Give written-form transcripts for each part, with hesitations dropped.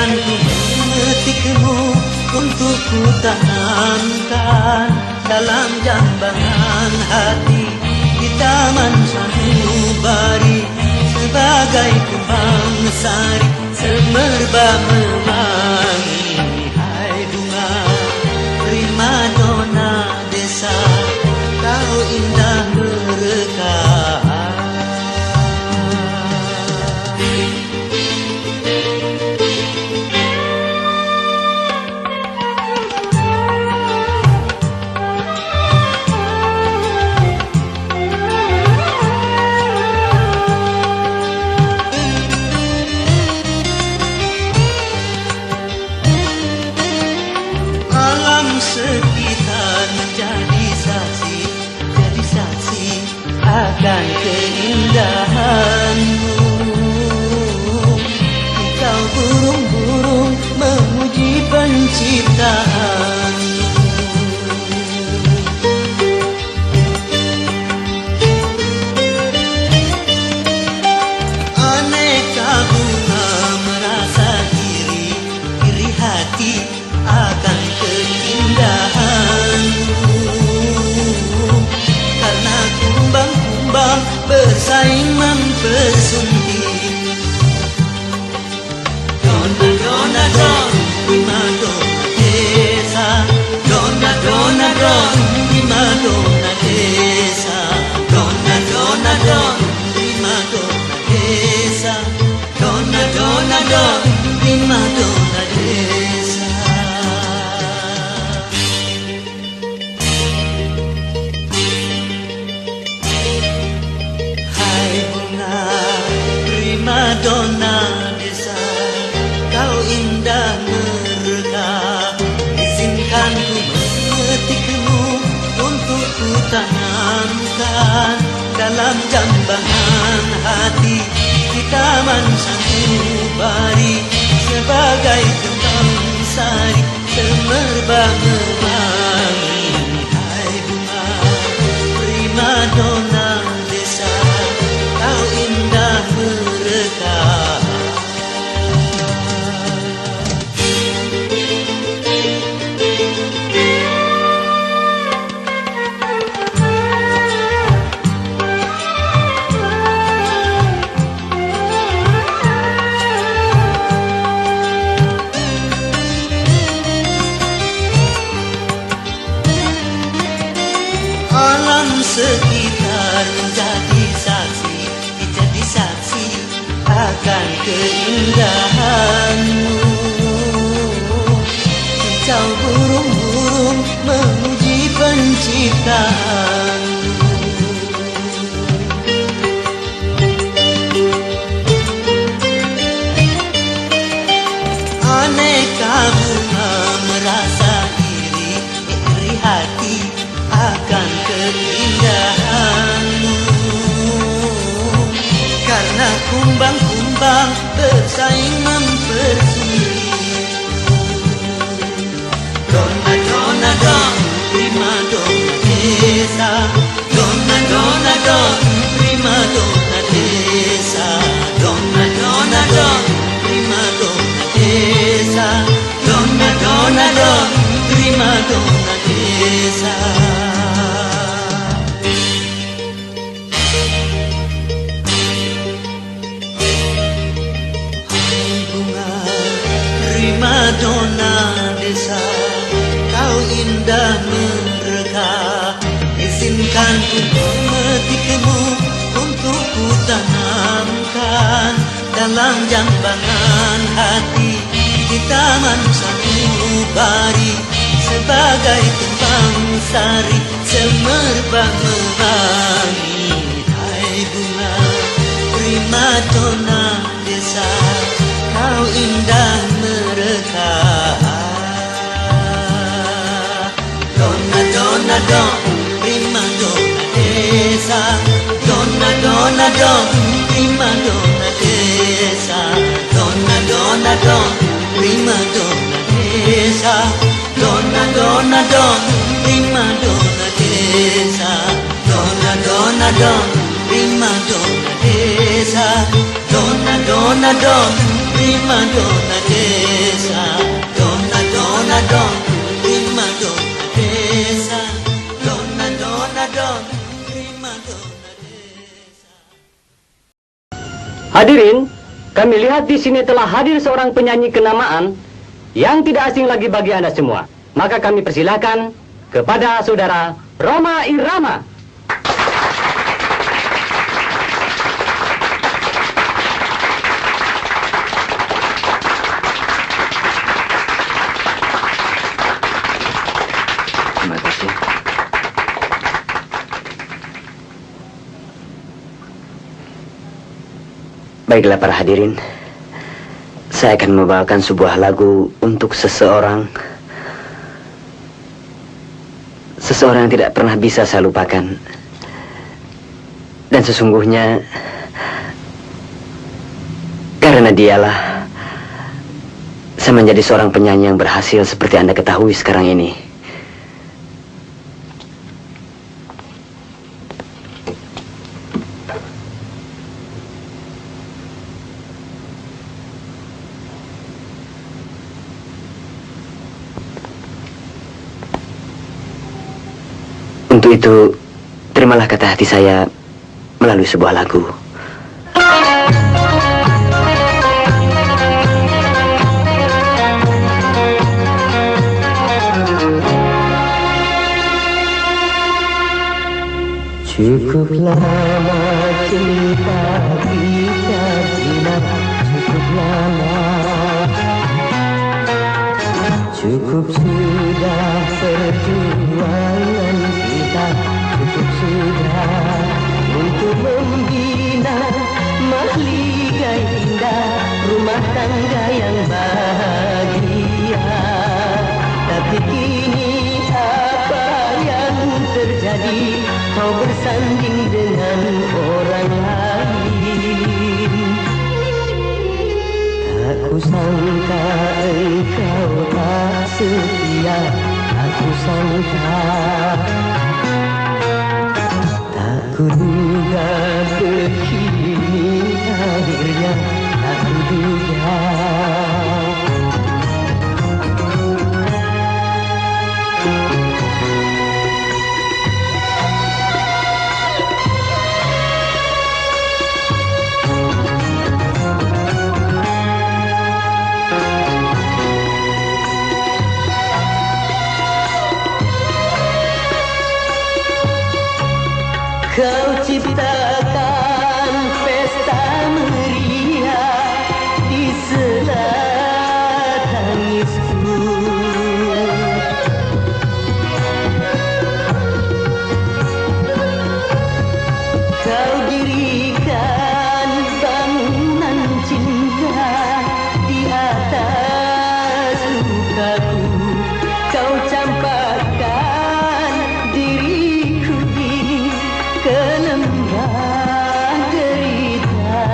Izinkan ku memetikmu untuk ku tanamkan dalam jambangan hati di taman sanubari, sebagai kembang sari semerbak mewangi. Hai bunga primadona desa, kau indah merekah. Sekitar menjadi saksi, jadi saksi akan keindahanmu. Kau burung-burung memuji penciptaanmu. Aneka bunga merasa iri hati akan keindahanmu, karena kumbang-kumbang bersaing mempesona. Dona dona don, primadona desa. Dona dona don, primadona desa. Dona dona don, primadona desa. Dona dona don, primadona desa. Primadona desa, kau indah merekah. Izinkan ku memetikmu untuk ku tanamkan dalam jambangan hati di taman sanubari, sebagai kembang sari semerbak mewangi. Hai bunga primadona desa, kau indah merekah. Alam sekitar menjadi saksi, jadi saksi akan keindahanmu. Kicau burung-burung memuji penciptaanmu. Aneka bunga merasa iri hati akan keindahanmu, karena kumbang-kumbang bersaing mempersuni. Dona dona don, primadona desa. Dona dona don, primadona desa. Dona dona don, primadona desa. Dona dona don, primadona desa. Primadona desa, kau indah merekah. Izinkan ku memetikmu untuk ku tanamkan dalam jambangan hati di taman sanubari, sebagai kembang sari semerbak mewangi. Hai bunga primadona desa, kau indah merekah. Dona dona don, primadona desa. Dona dona don, primadona desa. Dona dona don, primadona desa. Dona dona don, primadona desa. Dona dona don, primadona desa. Dona dona don, prima donna desa, donna donna donna, prima donna desa, donna donna donna, prima donna desa. Hadirin, kami lihat di sini telah hadir seorang penyanyi kenamaan yang tidak asing lagi bagi Anda semua. Maka kami persilakan kepada saudara Rhoma Irama. Terima kasih. Baiklah para hadirin, saya akan membawakan sebuah lagu untuk seseorang yang tidak pernah bisa saya lupakan. Dan sesungguhnya karena dialah saya menjadi seorang penyanyi yang berhasil seperti Anda ketahui sekarang ini. Untuk itu, terimalah kata hati saya melalui sebuah lagu. Cukup lama cinta kita bina, cukup lama. Cukup sudah perjuangan kita, cukup sudah untuk membina mahligai indah rumah tangga yang bahagia. Tapi kini apa yang terjadi? Kau bersanding dengan orang lain. Tak kusangka engkau tak setia, tak kusangka. Tak kuduga begini akhirnya, tak kuduga. Kau ciptakan pesta meriah di sela tangisku. Kau dirikan bangunan cinta di atas lukaku. Kau campakkan diriku ini ke lembah derita.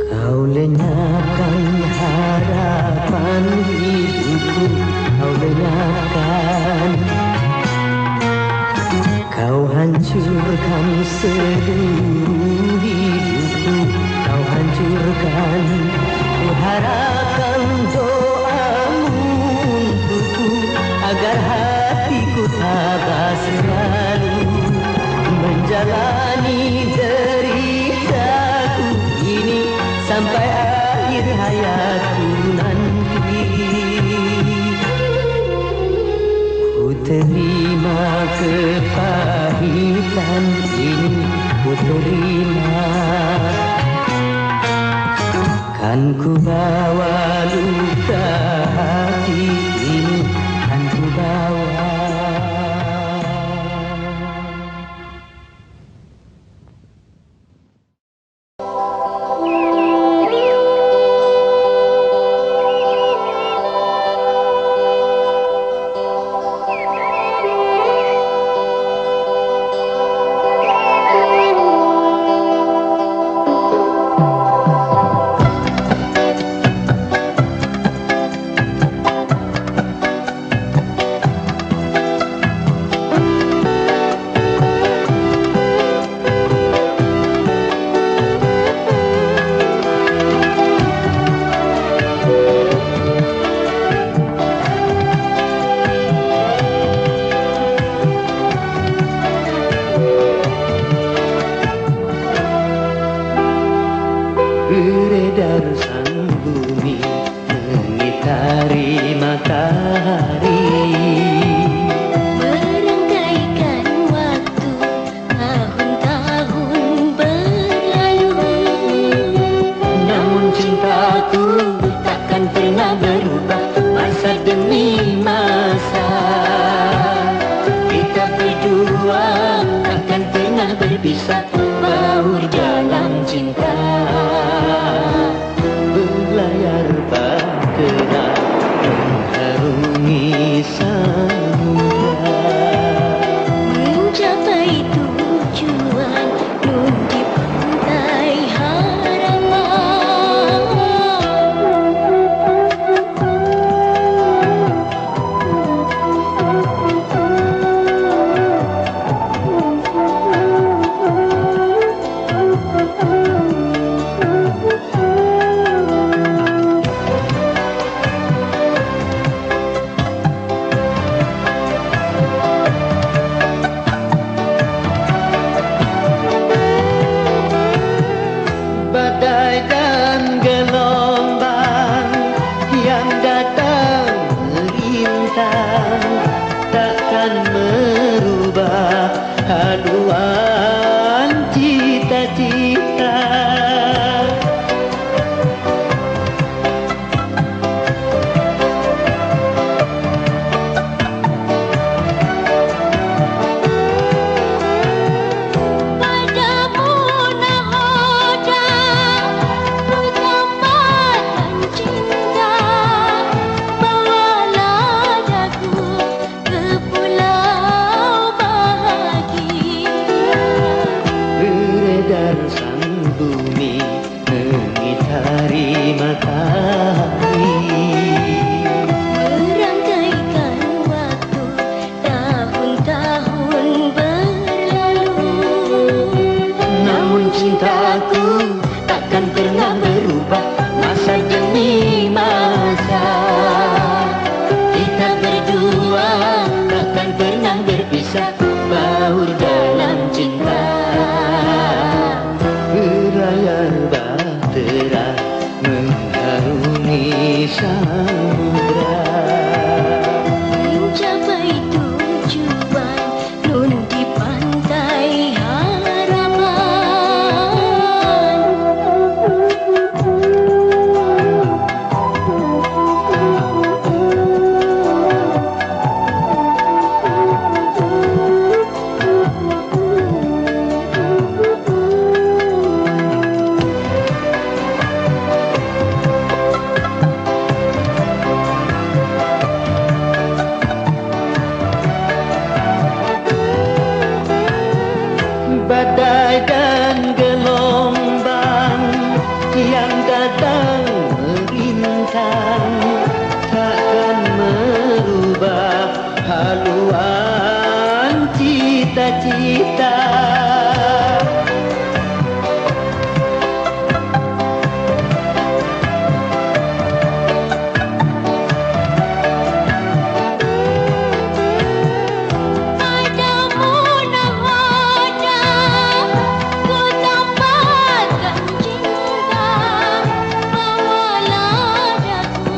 Kau lenyapkan harapan hidupku, kau lenyapkan. Kau hancurkan seluruh hidupku, kau hancurkan. Ku harapkan doamu untukku agar hatiku tabah selalu menjalani deritaku ini sampai akhir hayatku nanti. Ku terima kepahitan ini, ku terima. Kan ku bawa luka hati ini, kan ku bawa. beredar sang bumi mengitari matahari. Merangkaikan waktu tahun-tahun berlalu, Namun cintaku takkan pernah berubah masa demi masa. Kita berdua takkan pernah berpisah, baur dalam cinta. Berlayar bahtera mengharungi samudra. mencapai tujuan nun di pantai harapan. Badai dan gelombang yang datang merintang takkan merubah haluan cita-cita. Padamu nahoda pertambatan cinta, bawalah daku ke pulau bahagia. Beredar sang bumi mengitari matahari. Merangkaikan waktu tahun-tahun berlalu, Namun cintaku takkan pernah berubah masa demi masa. Kita berdua takkan pernah berpisah, baur dalam cinta. Berlayar bahtera mengharungi samudra. mencapai tujuan nun di pantai harapan. Badai dan gelombang yang datang merintang takkan merubah haluan cita-cita. Padamu nahoda ku tambahkan cinta, bawalah daku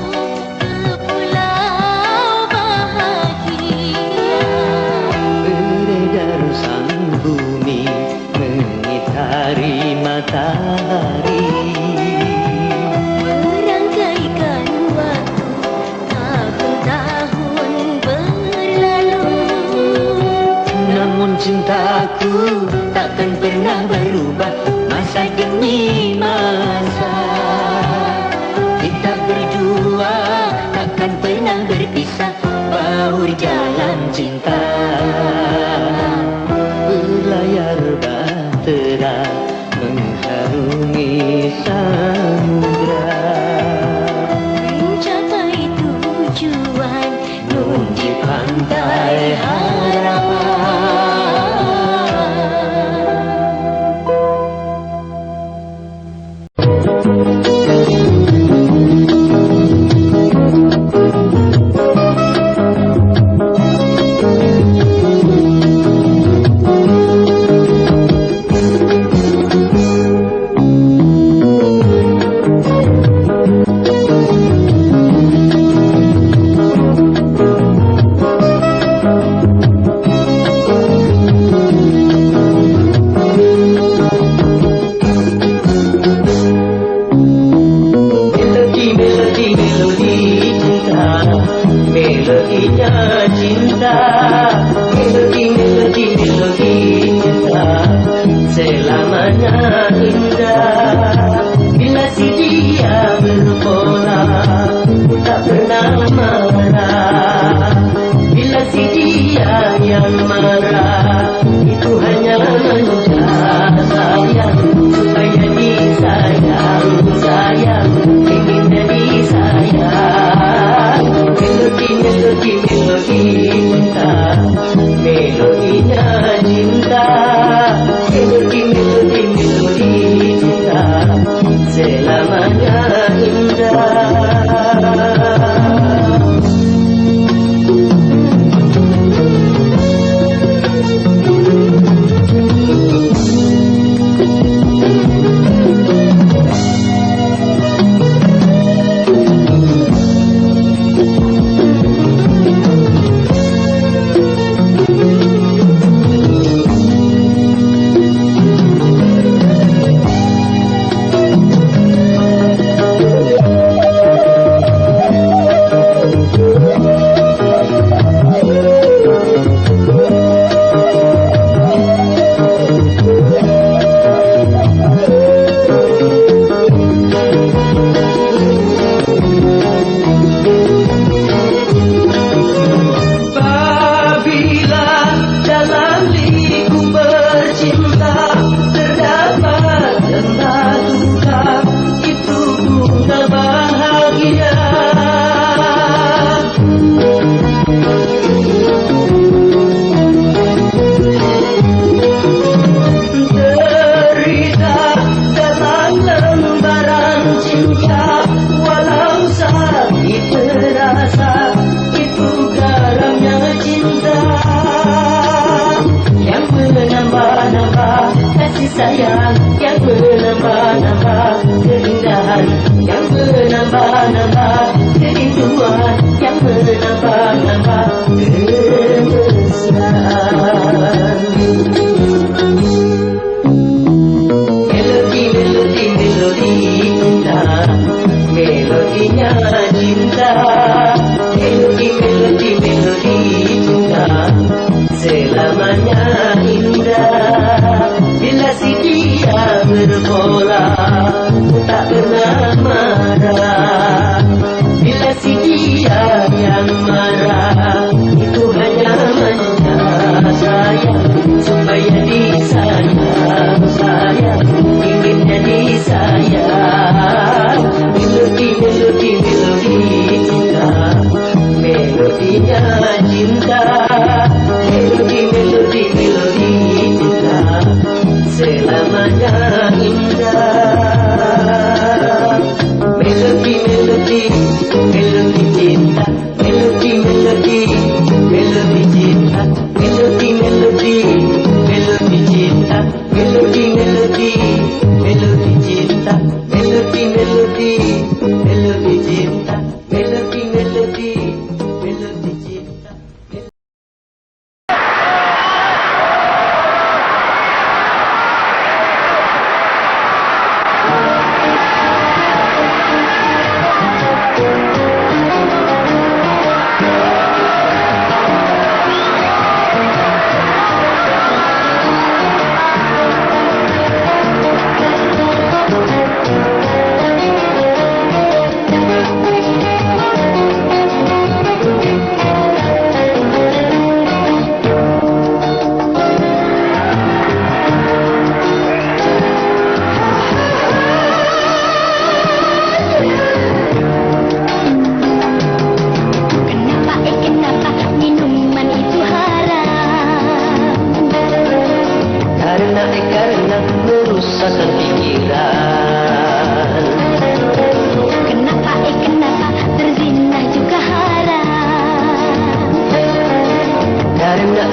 ke pulau bahagia. Beredar sang bumi mengitari matahari. Merangkaikan waktu tahun-tahun berlalu, Namun cintaku takkan pernah berubah masa demi masa. Kita berdua takkan pernah berpisah, baur dalam cinta. Berlayar bahtera mengharungi samudra. mencapai tujuan nun di pantai harapan. selamanya indah. Bila si dia berpola, ku tak pernah marah. Bila si dia yang marah, itu hanya manja sayang, supaya disayang, sayang, ingin jadi sayang. Melodi, melodi, melodi cinta, melodinya cinta. Melodi, melodi, melodi cinta, selamanya indah. Sayang yang menambah-nambah keindahan, yang menambah-nambah kerinduan, yang menambah-nambah kemesraan. Melodi, melodi, melodi cinta, melodinya cinta. Melodi, melodi, melodi cinta, selamanya indah. Bila si dia berpola, ku tak pernah marah. Bila si dia yang marah, itu hanya manja sayang, supaya disayang, sayang, ingin jadi sayang. Melodi, melodi, melodi cinta, melodinya cinta. Melodi, melodi, melodi cinta, selamanya indah. Melodi, melodi, melodi cinta. Melodi, melodi, melodi cinta. Melodi, melodi, melodi cinta. Melodi, melodi, melodi cinta. Melodi, melodi, melodi cinta. Melodi, melodi, melodi cinta. Karena merusakkan pikiran. Kenapa berzina juga haram? Karena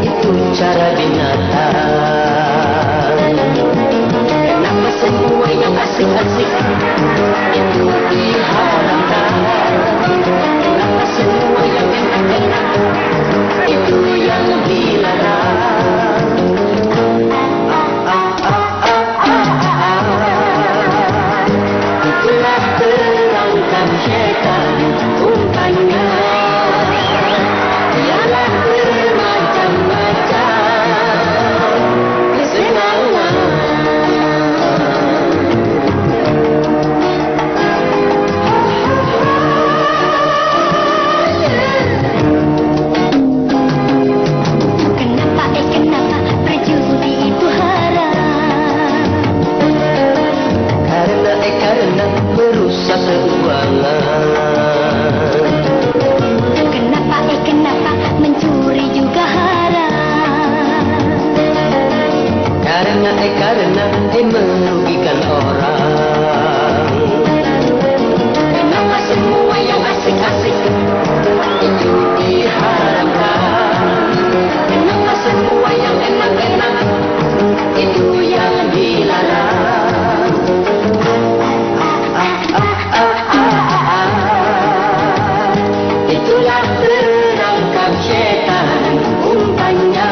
itu cara binatang. Kenapa semua yang asik-asik itu diharamkan? Kenapa semua yang enak-enak itu yang dilarang? Itulah terangkan syaitan umpannya. Ialah bermacam-macam kesenangan. karena dia merugikan orang. Kenapa semua yang asik-asik itu diharamkan? Kenapa semua yang enak-enak itu yang dilarang? Itulah perangkap syaitan umpannya.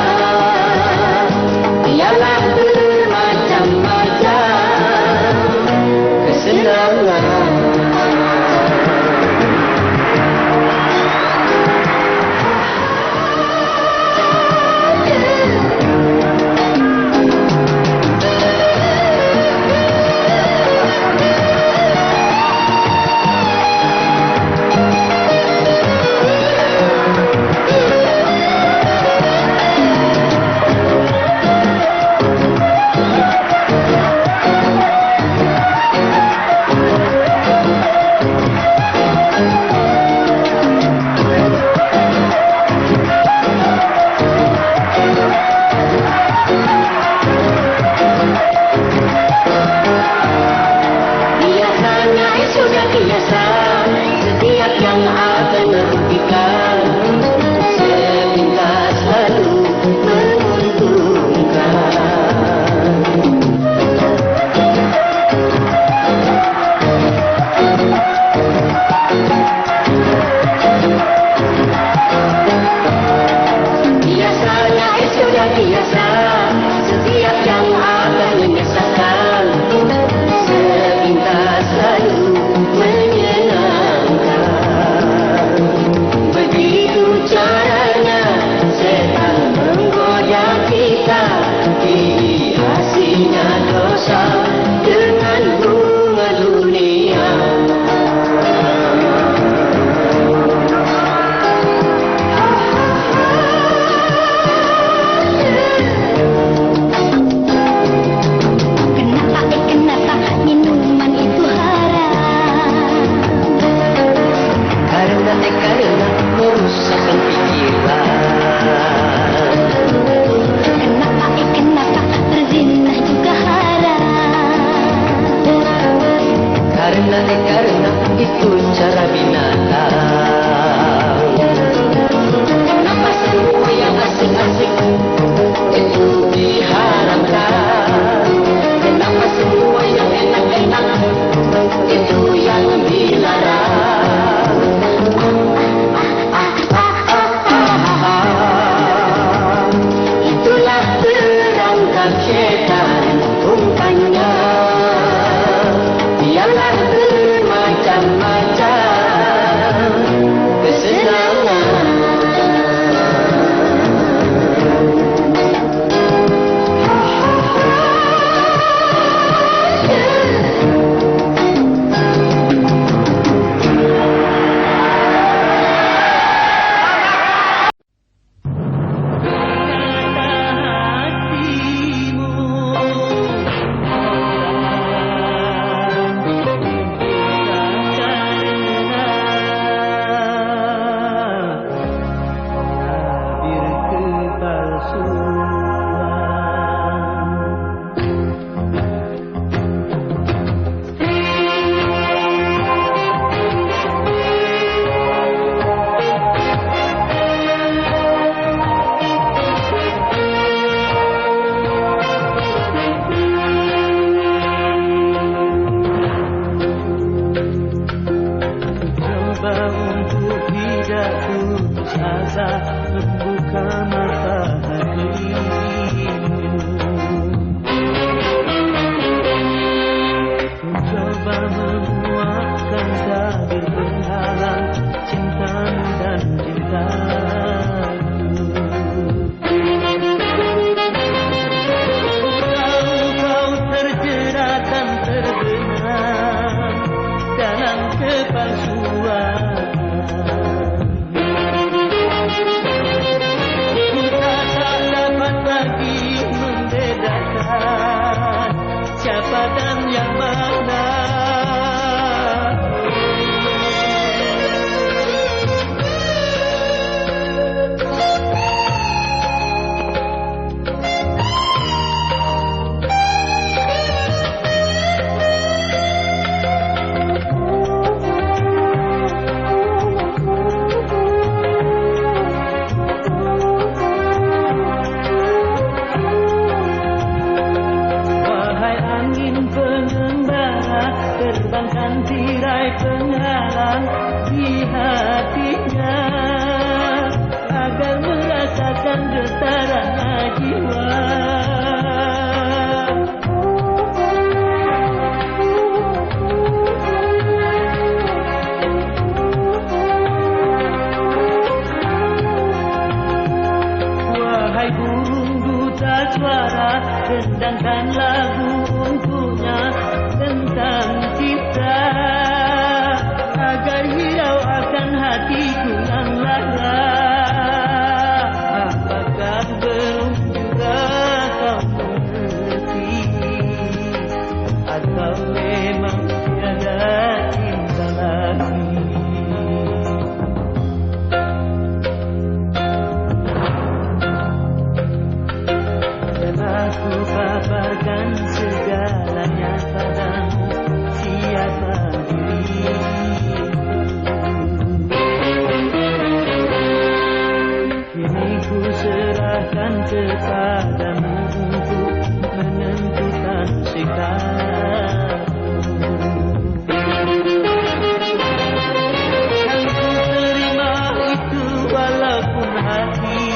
Ialah bermacam-macam kesenangan. Karena itu cara binatang. Kenapa semua yang asik-asik itu diharamkan? Kenapa semua yang enak-enak itu yang dilarang? Itulah perangkap syaitan umpannya. Ialah bermacam-macam kesenangan. terbangkan tirai penghalang di hatinya agar merasakan getaran jiwa. Wahai burung duta suara, kendangkan lagu untuknya tentang kita agar hirau akan hatiku yang lara. Apakah belum juga kau mengerti atau memang tiada cinta lagi? Aku paparkan segalanya padamu, siapa dirimu. Kini ku serahkan kepadamu untuk menentukan sikapmu. Yang ku terima itu walaupun hati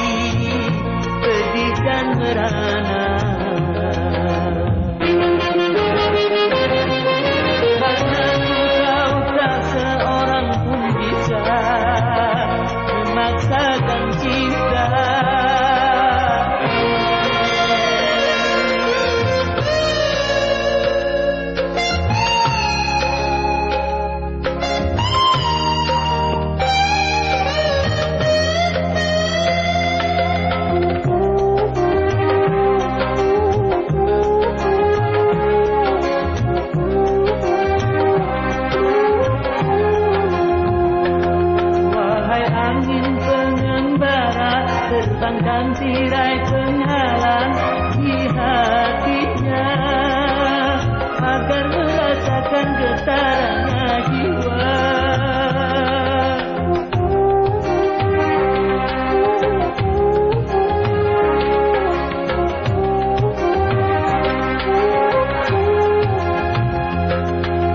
pedih dan merana. Karena engkau tak seorang pun bisa memaksakan cinta. Terbangkan tirai penghalang di hatinya agar merasakan getarannya jiwa.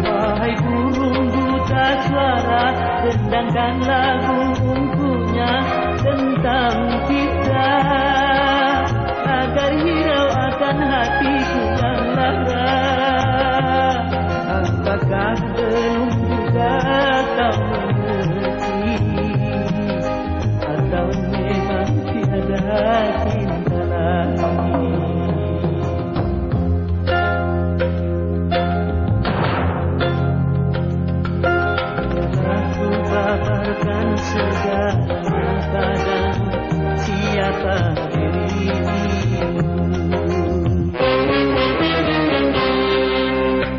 Wahai burung duta suara, kendangkan lagu untuknya tentang kita agar hirau akan hatiku yang lara. Apakah belum juga kau mengerti atau memang tiada cinta lagi? Aku paparkan segalanya padamu, siapa dirimu.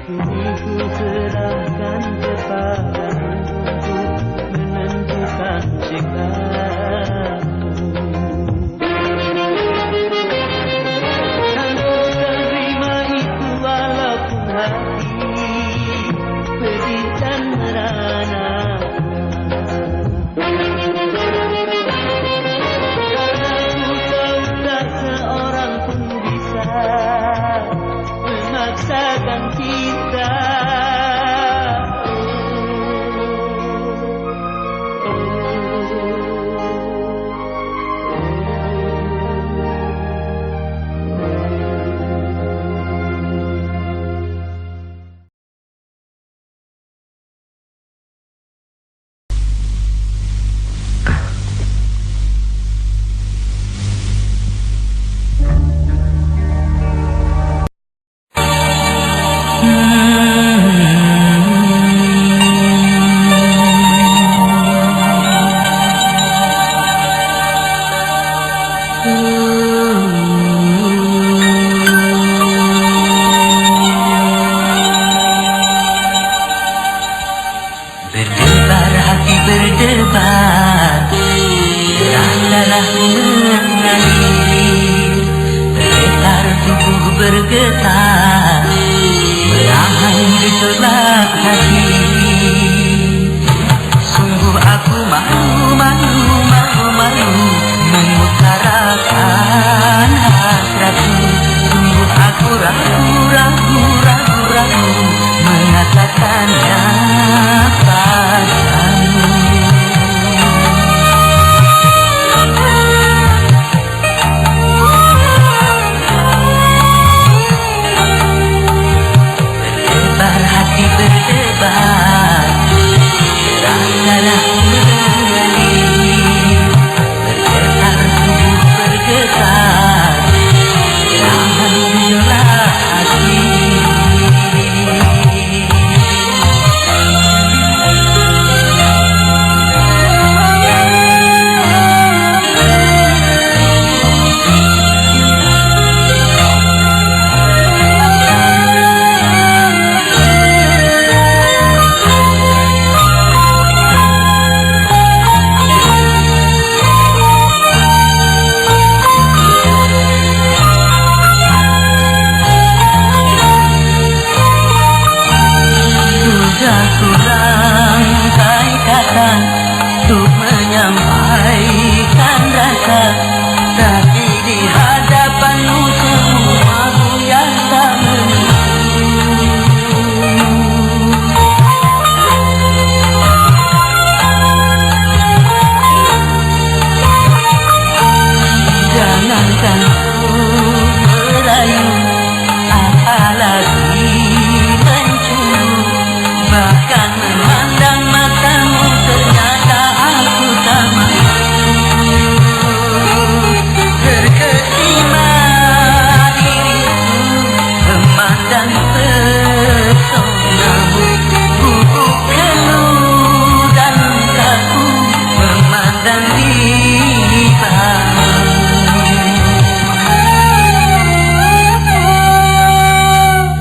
Kini ku serahkan kepadamu untuk menentukan sikapmu. Yang ku terima itu walaupun hati pedih dan merana. Memaksakan cinta. mengatakannya padamu. Berdebar hati berdebar, darah mengalir, bergetar tubuh bergetar, alhamdulillah hati. Sudah kurangkai kata untuk menyampaikan rasa, tapi di hadapanmu semua yang tak jangankan ku merayu, apalagi mencuri, bahkan memandang matamu ternyata aku tak mampu. Terkesima diriku memandang pesonamu, bubuk keluh dan kaku memandang ribamu.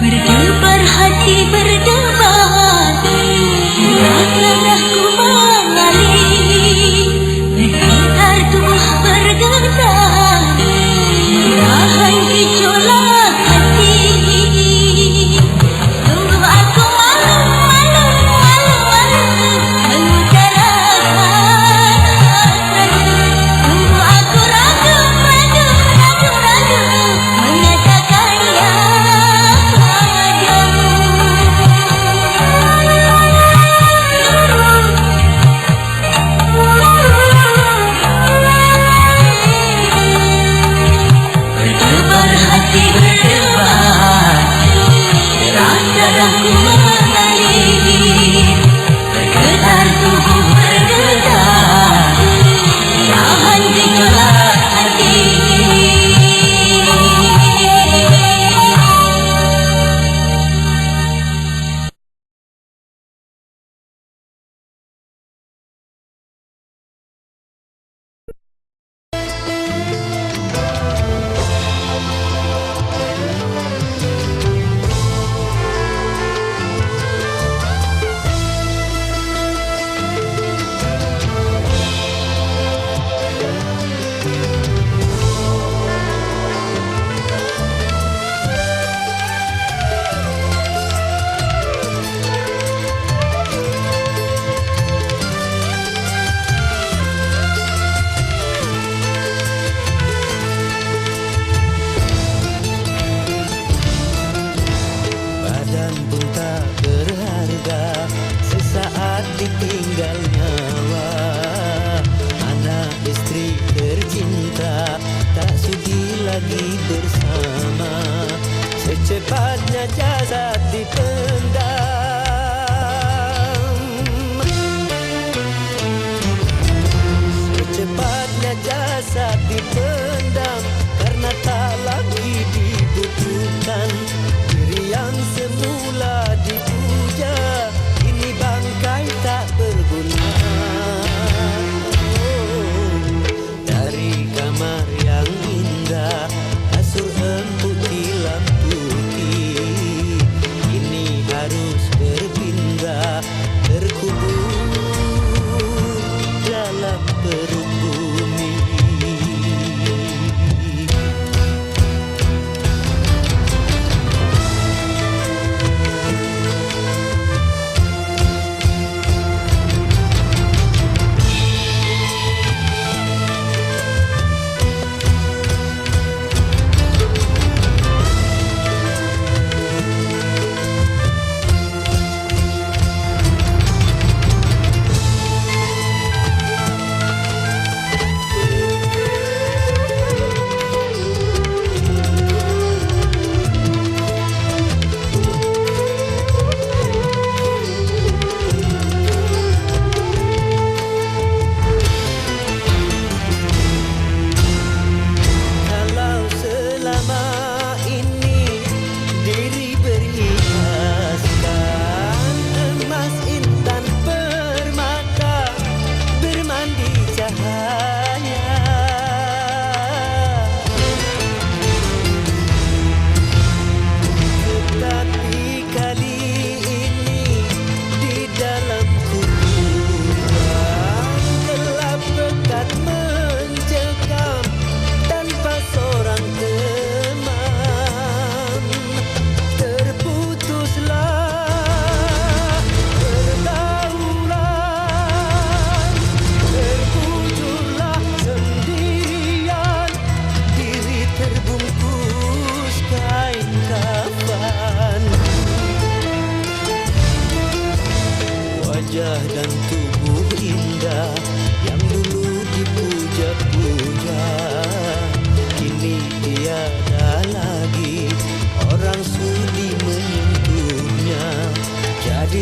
Berdebar hati berdebar, darahku mengalir, bergetar tubuh bergetar, tahan gejolak hati. Sungguh aku malu mengutarakan hasratku. Sungguh aku ragu mengatakannya berdebar hati berdebar, darahku mengalir, bergetar tubuh bergetar, tahan gejolak hati. Badan pun tak berharga, sesaat ditinggal nyawa. Anak istri tercinta tak sudi lagi bersama, secepatnya jasad dipendam. Secepatnya jasad dipendam, karena tak lagi dibutuhkan. Diri yang semula dipuja, kini bangkai tak berguna. Dari kamar yang indah, kasur empuk tilam putih, kini hari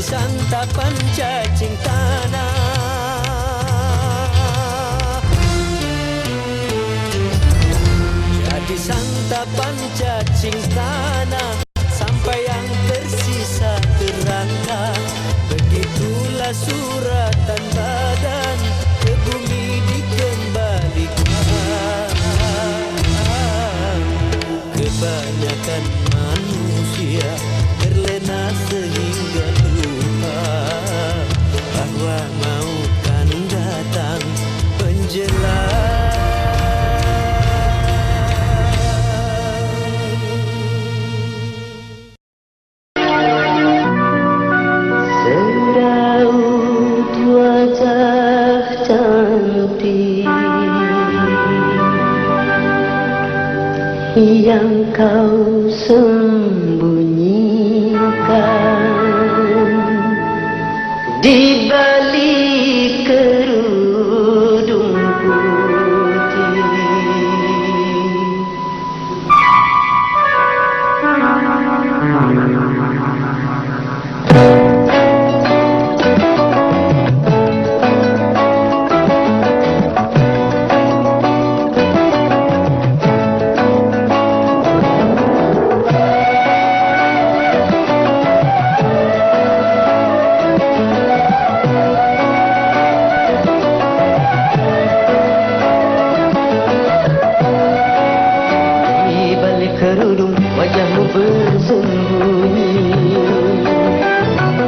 santapan cacing tanah, jadi santapan cacing tanah sampai yang tersisa terangkat. Begitulah suratan badan ke bumi dikembalikan. Kebanyakan manusia terlena sehingga lupa bahwa mau kan datang menjelang. Seraut wajah cantik yang kau sembunyikan di balik kerudung putih. Kerudung wajahmu bersembunyi,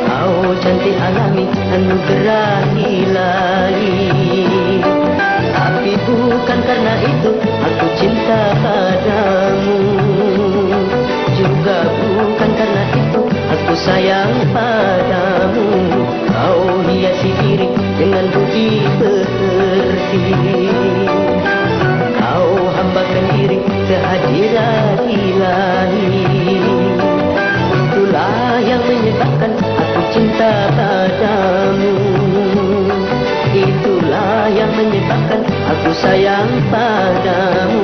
kau cantik alami anugerah ilahi. Tapi bukan karena itu aku cinta padamu, juga bukan karena itu aku sayang padamu. Kau hiasi diri dengan budi pekerti, kau hambakan diri kehadiran ilahi. Itulah yang menyebabkan aku cinta padamu, itulah yang menyebabkan aku sayang padamu.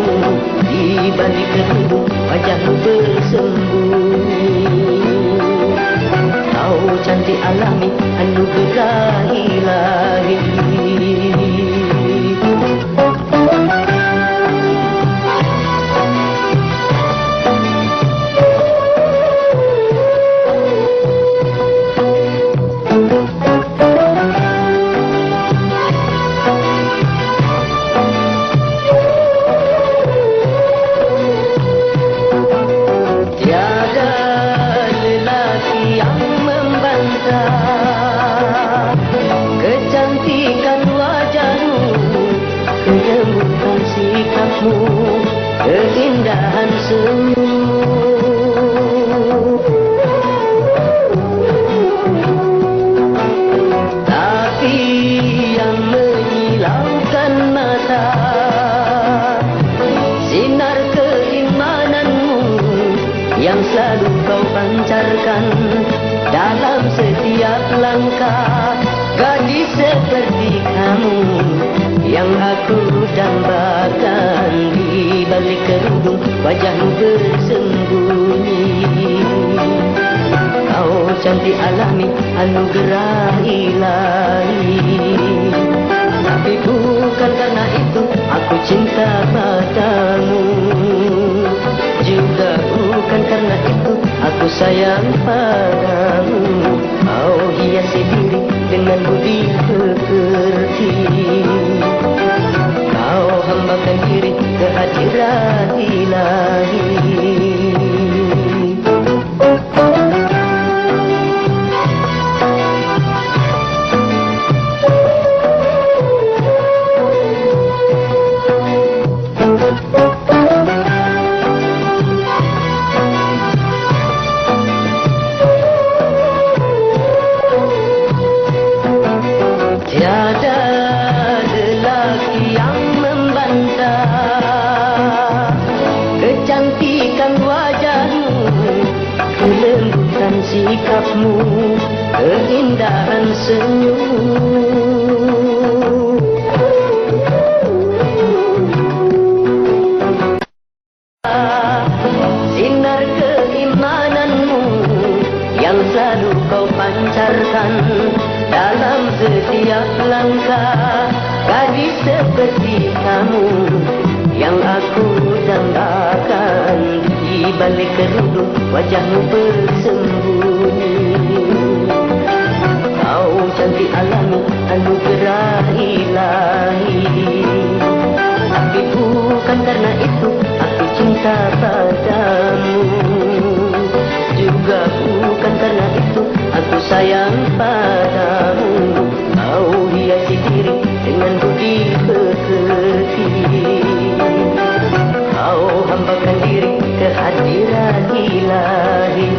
Di balik kerudung wajahmu bersembunyi, kau cantik alami anugerah ilahi. Kelembutan sikapmu, keindahan senyum, tapi yang menyilaukan mata sinar keimananmu yang selalu kau pancarkan dalam setiap langkah. Gadis seperti kamu yang aku dambakan, di balik kerudung wajahmu bersembunyi. Kau cantik alami anugerah ilahi, tapi bukan karena itu aku cinta padamu, juga bukan karena itu aku sayang padamu. Kau hiasi diri dengan budi pekerti, kau hambakan diri kehadiran ilahi. Tiada lelaki yang membantah kecantikan wajahmu, kelembutan sikapmu, keindahan senyum. Sinar keimananmu yang selalu kau pancarkan pancarkan dalam setiap langkah. Gadis seperti kamu yang aku dambakan, di balik kerudung wajahmu bersembunyi. Kau cantik alami, anugerah ilahi. Tapi bukan karena itu aku cinta padamu, juga bukan karena itu aku sayang padamu. Kau hiasi diri dengan budi pekerti, kau hambakan diri kehadiran ilahi.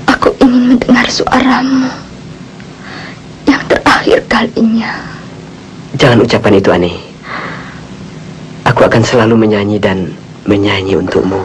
Aku ingin mendengar suaramu yang terakhir kalinya. Jangan ucapan itu, Ani. Aku akan selalu menyanyi dan menyanyi untukmu.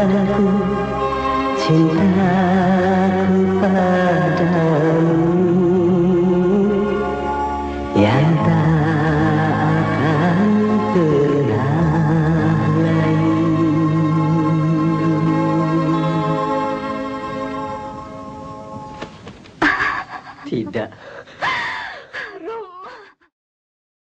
cintaku, cinta